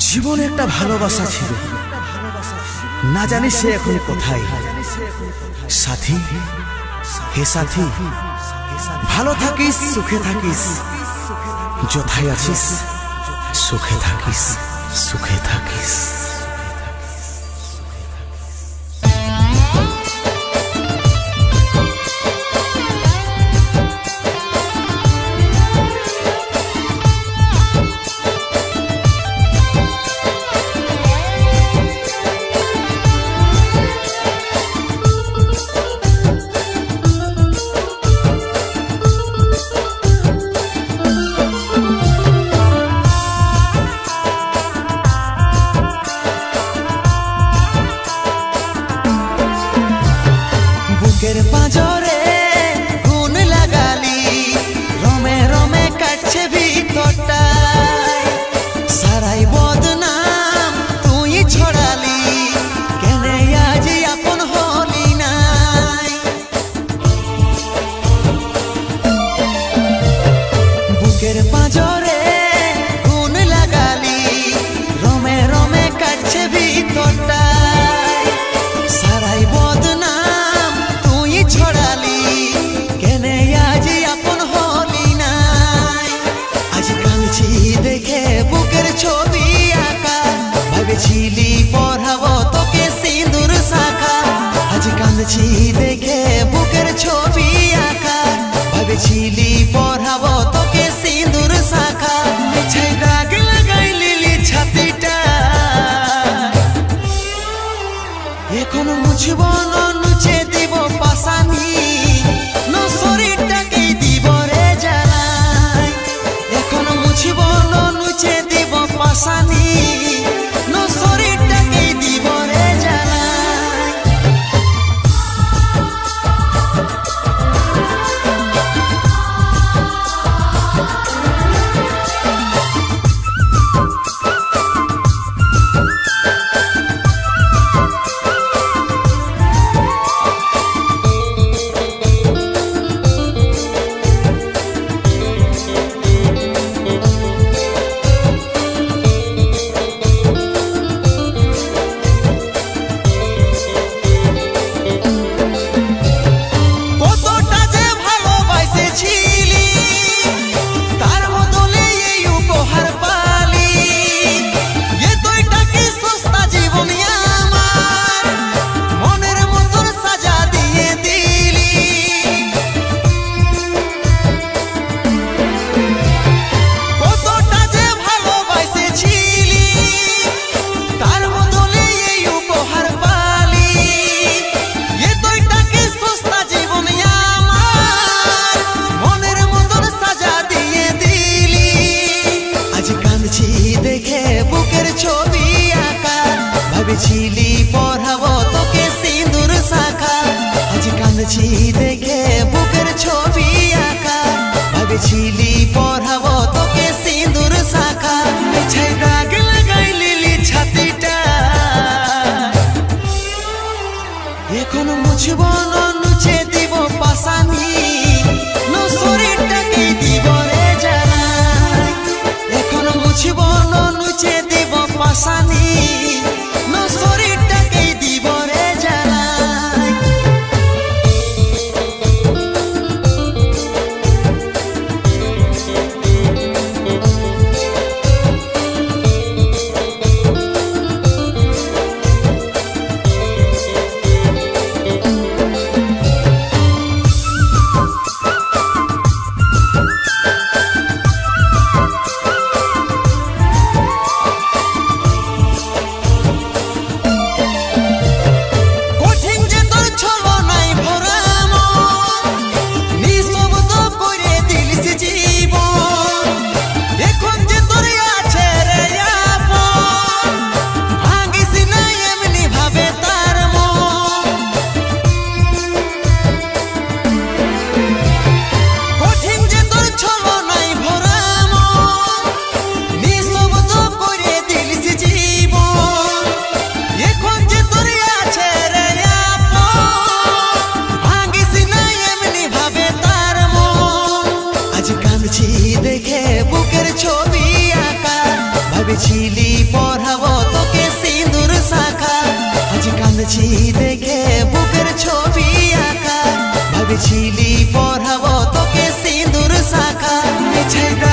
জীবনে একটা ভালোবাসা ছিল, না জানি সে এখন কোথায়। সাথী, হে সাথী, ভালো থাকিস, সুখে থাকিস, যথায় আছিস সুখে থাকিস, সুখে থাকিস। পাঁজরে গুণ লাগালি, রমে রমে কাটছে ভিতরটায়, সারাই বদনাম তুই ছড়ালি, কেনে আজ আপন হলি নাই। বুকের পাঁজরে গুণ লাগালি, রমে রমে কাটছে ভিতরটায়, সারাই বদনাম ছড়ালি, কেনে আজ আপন হলি নাই। আজ কাঁদছি দেখে বুকের ছবি আঁকা, ভেবেছিলি পড়াবো তোকে সিঁদুর শাখা। আজ কাঁদছি দেখে বুকের ছবি আঁকা, ভেবেছিলি পড়াবো তোকে সিঁদুর শাখা। মিছে দাগ লাগাইলি ছাতিটা, এখন মুছব না নুচে দিব পাশানি, শরীরটাকেই দিব রে জ্বালাই। এখন মুছব না নুচে দিব পাশানি, শরীরটাকেই দিব রে জ্বালাই। ভেবেছিলি পড়াবো তোকে সিঁদুর শাখা। আজ কাঁদছি দেখে বুকের ছবি আঁকা, ভেবেছিলি পড়াবো তোকে সিঁদুর শাখা। মিছে দাগ লাগাইলি ছাতিটা, এখন মুছব না নুচে দিব পাশানি, শরীরটাকেই দিব রে জ্বালাই। এখন মুছব না নুচে দিব পাশানি, শরীরটাকেই দিব রে জ্বালাই। পড়াবো তোকে সিঁদুর শাখা আজ কাঁদছি দেখে বুকের ছবি আঁকা ভেবেছিলি পড়াবো তোকে সিঁদুর শাখা মিছাই